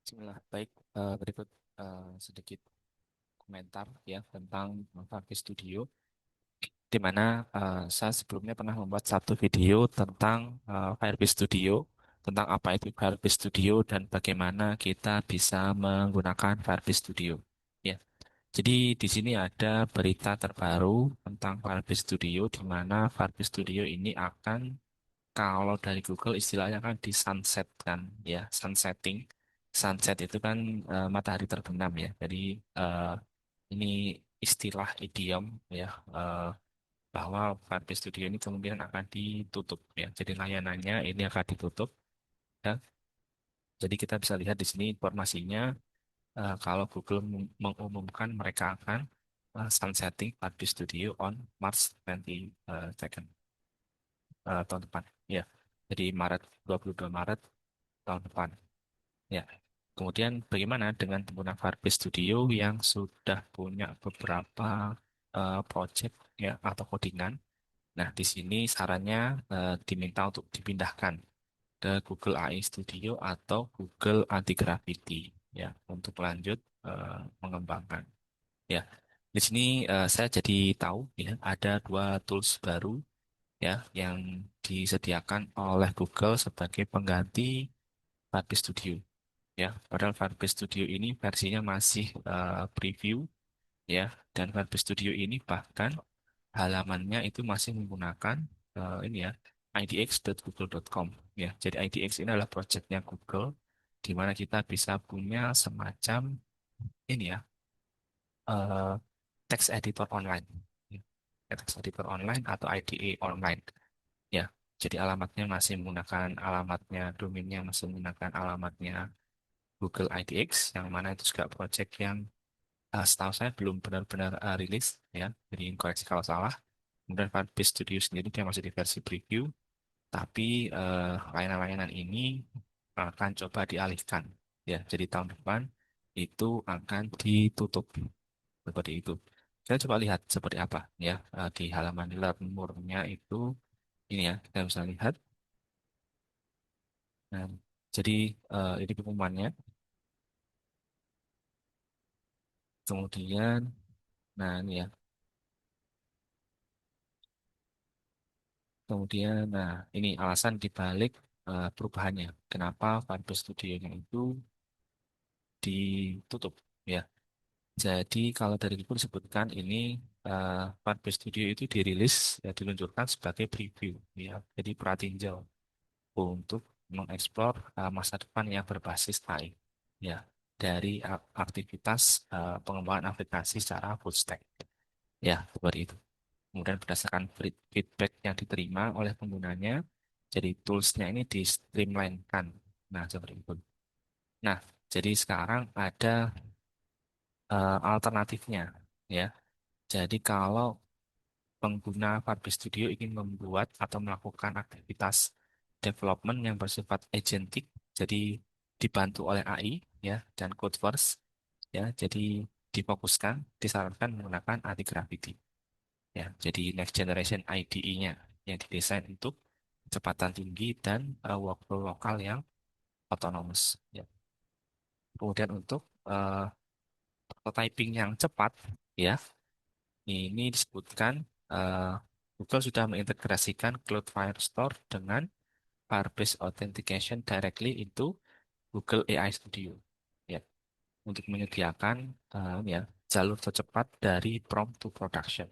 Bismillah. Baik, berikut sedikit komentar ya tentang Firebase Studio, di mana saya sebelumnya pernah membuat satu video tentang Firebase Studio, tentang apa itu Firebase Studio dan bagaimana kita bisa menggunakan Firebase Studio. Ya, jadi di sini ada berita terbaru tentang Firebase Studio, di mana Firebase Studio ini akan, kalau dari Google istilahnya kan di sunset kan, ya sunsetting. Sunset itu kan matahari terbenam ya. Jadi eh, ini istilah idiom ya, eh, bahwa Firebase Studio ini kemungkinan akan ditutup ya. Jadi layanannya ini akan ditutup ya. Jadi kita bisa lihat di sini informasinya, kalau Google mengumumkan mereka akan sunsetting Firebase Studio on March 22nd, tahun depan ya. Jadi Maret, 22 Maret tahun depan. Ya. Kemudian bagaimana dengan pengguna Firebase Studio yang sudah punya beberapa project ya atau codingan? Nah, di sini sarannya diminta untuk dipindahkan ke Google AI Studio atau Google Anti Gravity ya untuk lanjut mengembangkan. Ya. Di sini saya jadi tahu ya ada dua tools baru ya yang disediakan oleh Google sebagai pengganti Firebase Studio ya. Padahal Firebase Studio ini versinya masih preview ya, dan Firebase Studio ini bahkan halamannya itu masih menggunakan ini ya, idx.google.com ya. Jadi IDX ini adalah projectnya Google, di mana kita bisa punya semacam ini ya, eh, text editor online. Ya. Text editor online atau IDE online ya. Jadi alamatnya masih menggunakan alamatnya, domainnya masih menggunakan alamatnya Google IDX, yang mana itu juga project yang setahu saya belum benar-benar rilis ya. Jadi koreksi kalau salah. Kemudian Firebase Studio sendiri dia masih di versi preview, tapi layanan-layanan ini akan coba dialihkan ya. Jadi tahun depan itu akan ditutup seperti itu. Kita coba lihat seperti apa ya di halaman Learn-nya itu, ini ya kita bisa lihat. Nah, jadi ini pengumumannya. Kemudian, nah ini ya. Kemudian, nah ini alasan dibalik perubahannya. Kenapa Firebase Studio-nya itu ditutup ya. Jadi kalau dari Google disebutkan ini Firebase Studio itu dirilis ya, diluncurkan sebagai preview ya. Jadi pratinjau untuk mengeksplor masa depan yang berbasis AI ya, dari aktivitas pengembangan aplikasi secara full stack ya, seperti itu. Kemudian berdasarkan feedback yang diterima oleh penggunanya, jadi toolsnya ini di-streamline-kan. Nah, seperti itu. Nah, jadi sekarang ada alternatifnya, ya. Jadi kalau pengguna Firebase Studio ingin membuat atau melakukan aktivitas development yang bersifat agentic, jadi dibantu oleh AI, ya, dan code first, ya, jadi difokuskan, disarankan menggunakan anti-gravity. Ya, jadi next generation IDE-nya yang didesain untuk kecepatan tinggi dan workflow lokal yang autonomous. Ya. Kemudian untuk prototyping yang cepat, ya, ini disebutkan eh, Google sudah mengintegrasikan Cloud Firestore dengan Firebase Authentication directly into Google AI Studio. Ya, untuk menyediakan ya, jalur tercepat dari prompt to production.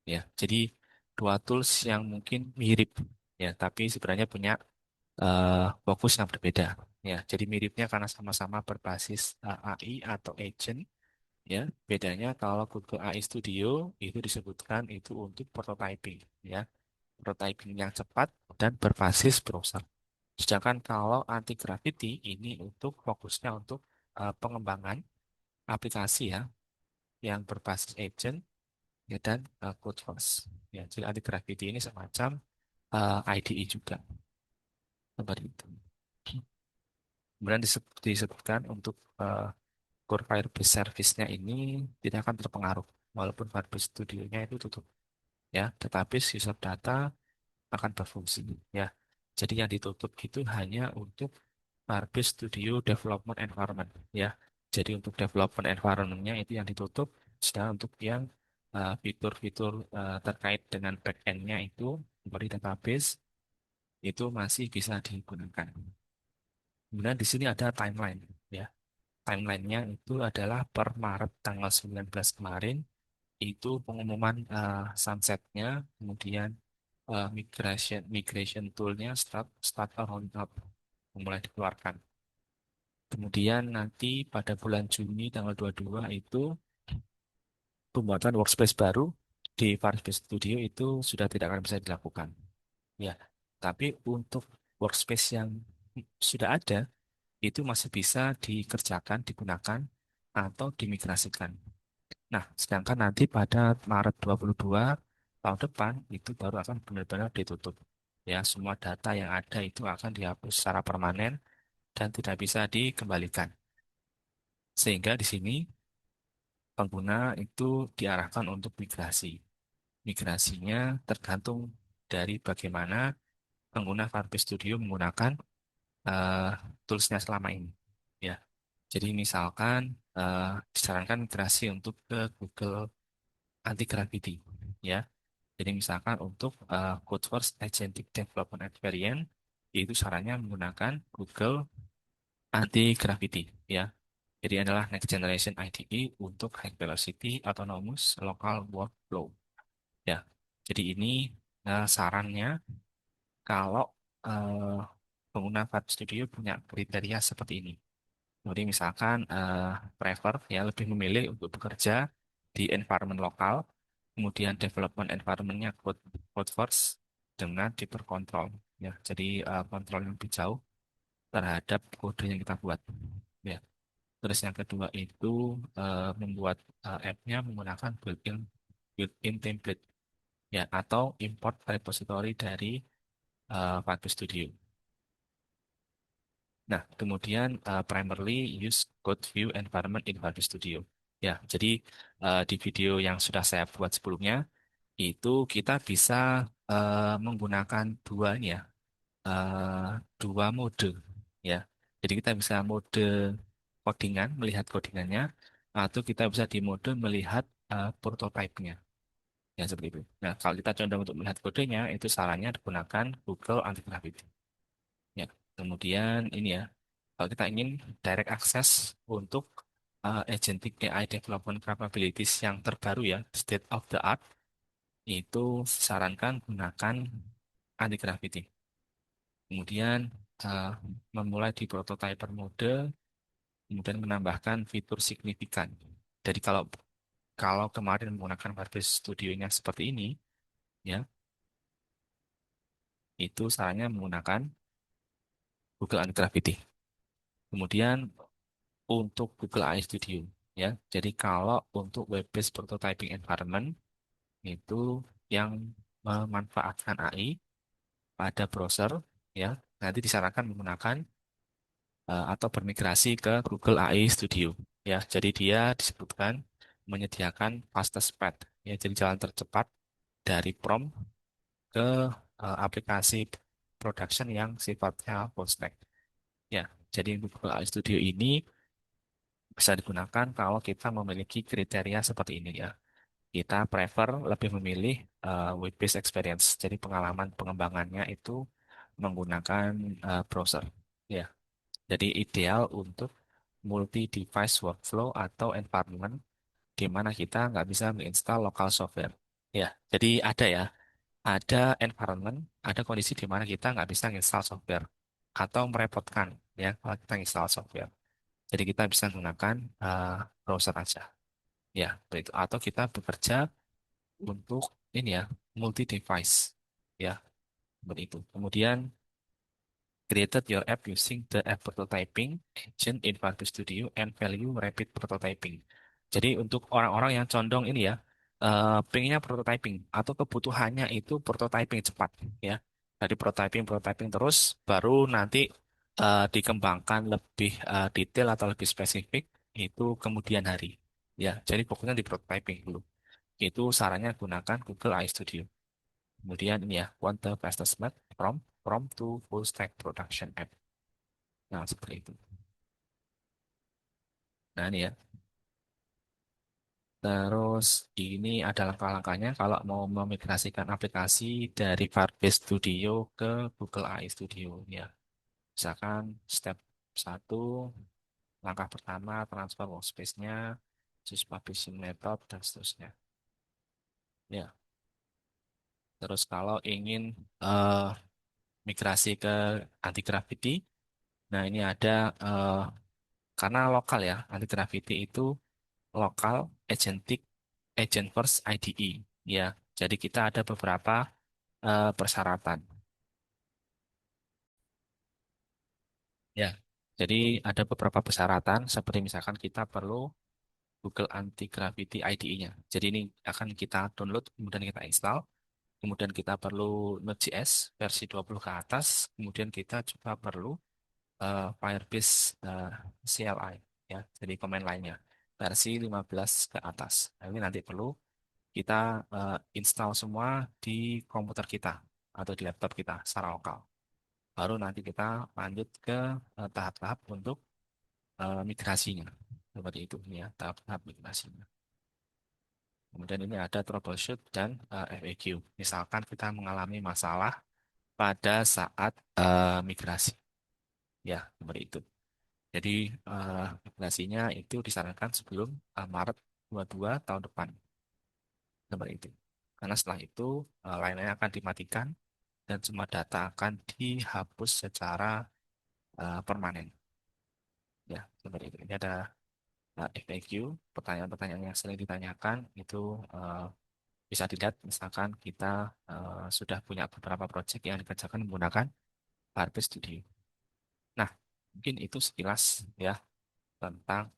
Ya, jadi dua tools yang mungkin mirip ya, tapi sebenarnya punya fokus yang berbeda. Ya, jadi miripnya karena sama-sama berbasis AI atau agent. Ya, bedanya kalau Google AI Studio itu disebutkan itu untuk prototyping. Ya, prototyping yang cepat dan berbasis browser. Sedangkan kalau anti gravity ini untuk fokusnya untuk pengembangan aplikasi ya, yang berbasis agent ya, dan code first. Ya, jadi anti gravity ini semacam IDE juga seperti itu. Kemudian disebutkan untuk core Firebase service-nya ini tidak akan terpengaruh walaupun Firebase Studio-nya itu tutup ya, tetapi user data akan berfungsi ya. Jadi yang ditutup itu hanya untuk Firebase Studio Development Environment ya. Jadi untuk development environment-nya itu yang ditutup, sedangkan untuk yang fitur-fitur terkait dengan back-end-nya itu dari database itu masih bisa digunakan. Kemudian di sini ada timeline ya. Timeline-nya itu adalah per Maret tanggal 19 kemarin itu pengumuman sunset-nya, kemudian migration migration tool-nya start a roundup mulai dikeluarkan. Kemudian nanti pada bulan Juni tanggal 22 itu pembuatan workspace baru di Firebase Studio itu sudah tidak akan bisa dilakukan. Ya, tapi untuk workspace yang sudah ada itu masih bisa dikerjakan, digunakan atau dimigrasikan. Nah, sedangkan nanti pada Maret 22 tahun depan itu baru akan benar-benar ditutup. Ya, semua data yang ada itu akan dihapus secara permanen dan tidak bisa dikembalikan. Sehingga di sini pengguna itu diarahkan untuk migrasi. Migrasinya tergantung dari bagaimana pengguna Firebase Studio menggunakan eh, toolsnya selama ini. Ya, jadi misalkan disarankan migrasi untuk ke Google Anti Gravity. Ya, jadi misalkan untuk Codeverse Agentic Development Experience itu sarannya menggunakan Google Anti Gravity. Ya, jadi adalah next generation IDE untuk high velocity autonomous local workflow. Ya, jadi ini sarannya kalau eh, pengguna Fat Studio punya kriteria seperti ini. Jadi misalkan prefer ya lebih memilih untuk bekerja di environment lokal, kemudian development environment-nya code first dengan diperkontrol. Ya, jadi kontrol yang lebih jauh terhadap kode yang kita buat. Ya. Terus yang kedua itu membuat app-nya menggunakan built-in template ya atau import repository dari Fatu Studio. Nah, kemudian primarily use code view environment in Fatu Studio. Ya, jadi di video yang sudah saya buat sebelumnya itu kita bisa menggunakan dua ini ya, eh, dua mode ya. Jadi kita bisa mode codingan, melihat codingannya, atau kita bisa di mode melihat prototype-nya. Ya, seperti itu. Nah, kalau kita condong untuk melihat kodenya, itu sarannya digunakan Google Anti-Gravity. Ya, kemudian ini ya, kalau kita ingin direct access untuk agentic AI development capabilities yang terbaru ya, state of the art, itu sarankan gunakan Anti-Gravity. Kemudian eh, memulai di prototyper mode, kemudian menambahkan fitur signifikan. Jadi kalau kalau kemarin menggunakan Firebase Studio-nya seperti ini, ya, itu sarannya menggunakan Google Anti-Gravity. Kemudian untuk Google AI Studio, ya. Jadi kalau untuk web-based prototyping environment itu yang memanfaatkan AI pada browser, ya, nanti disarankan menggunakan atau bermigrasi ke Google AI Studio. Ya, jadi dia disebutkan menyediakan fastest path, ya, jadi jalan tercepat dari prompt ke aplikasi production yang sifatnya full stack. Ya, jadi Google AI Studio ini bisa digunakan kalau kita memiliki kriteria seperti ini ya. Kita prefer lebih memilih web-based experience. Jadi pengalaman pengembangannya itu menggunakan browser. Ya, jadi ideal untuk multi-device workflow atau environment di mana kita nggak bisa menginstal lokal software. Ya, jadi ada ya, ada environment, ada kondisi di mana kita nggak bisa menginstal software atau merepotkan ya kalau kita install software. Jadi kita bisa menggunakan browser aja. Ya, begitu. Atau kita bekerja untuk ini ya, multi device. Ya, seperti itu. Kemudian created your app using the app prototyping engine in Visual Studio and value rapid prototyping. Jadi untuk orang-orang yang condong ini ya, pengennya prototyping atau kebutuhannya itu prototyping cepat ya. Dari prototyping terus baru nanti dikembangkan lebih detail atau lebih spesifik itu kemudian hari. Ya, jadi fokusnya di prototyping dulu. Itu sarannya gunakan Google AI Studio. Kemudian ini ya, want the fastest map from to full stack production app. Nah, seperti itu. Nah, ini ya. Terus ini ada langkah-langkahnya kalau mau memigrasikan aplikasi dari Firebase Studio ke Google AI Studio ya. Misalkan step satu, langkah pertama transfer workspace-nya, choose publishing method dan seterusnya. Ya, terus kalau ingin eh, migrasi ke anti gravity, nah ini ada karena lokal ya, anti gravity itu lokal agentic agent first IDE ya. Jadi kita ada beberapa persyaratan. Ya, jadi ada beberapa persyaratan seperti misalkan kita perlu Google Anti Gravity IDE-nya. Jadi ini akan kita download, kemudian kita install, kemudian kita perlu Node.js versi 20 ke atas, kemudian kita juga perlu Firebase CLI ya. Jadi komen lainnya versi 15 ke atas. Nah, ini nanti perlu kita install semua di komputer kita atau di laptop kita secara lokal. Baru nanti kita lanjut ke tahap-tahap untuk migrasinya. Seperti itu ya, tahap-tahap migrasinya. Kemudian ini ada troubleshoot dan FAQ. Misalkan kita mengalami masalah pada saat migrasi. Ya, seperti itu. Jadi migrasinya itu disarankan sebelum Maret 22 tahun depan. Seperti itu. Karena setelah itu lain-lain akan dimatikan dan semua data akan dihapus secara permanen. Ya, seperti itu. Ini ada FAQ, pertanyaan-pertanyaan yang sering ditanyakan itu bisa dilihat misalkan kita sudah punya beberapa proyek yang dikerjakan menggunakan Firebase Studio. Nah, mungkin itu sekilas ya tentang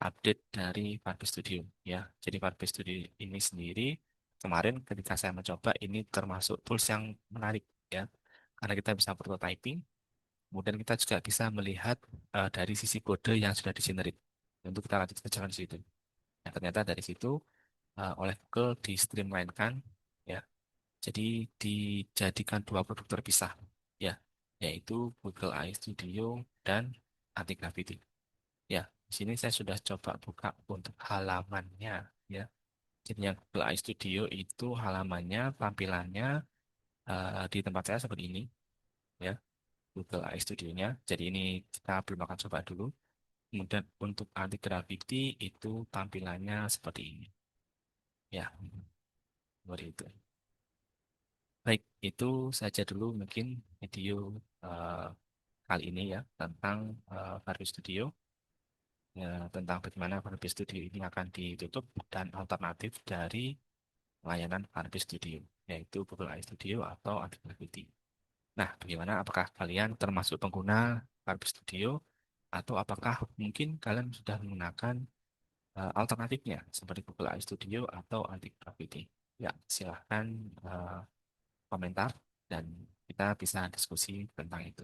update dari Firebase Studio ya. Jadi Firebase Studio ini sendiri kemarin ketika saya mencoba ini termasuk tools yang menarik ya. Karena kita bisa prototyping, kemudian kita juga bisa melihat dari sisi kode yang sudah di-generate. Tentu kita lanjut kerjakan di situ. Nah, ternyata dari situ oleh Google di streamline-kan ya. Jadi dijadikan dua produk terpisah ya, yaitu Google AI Studio dan Anti Gravity. Ya, di sini saya sudah coba buka untuk halamannya ya. Jadi yang Google AI Studio itu halamannya, tampilannya di tempat saya seperti ini ya, Google AI Studio-nya. Jadi ini kita belum akan coba dulu. Kemudian untuk Anti Gravity itu tampilannya seperti ini ya, seperti itu. Baik, itu saja dulu mungkin video eh, kali ini ya tentang Barbie Studio, ya, tentang bagaimana Barbie Studio ini akan ditutup dan alternatif dari layanan Barbie Studio, yaitu Google AI Studio atau Adobe Gravity. Nah, bagaimana? Apakah kalian termasuk pengguna Barbie Studio atau apakah mungkin kalian sudah menggunakan alternatifnya seperti Google AI Studio atau Adobe Gravity? Ya, silahkan eh, komentar dan kita bisa diskusi tentang itu.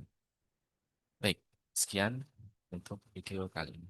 Baik, sekian untuk video kali ini.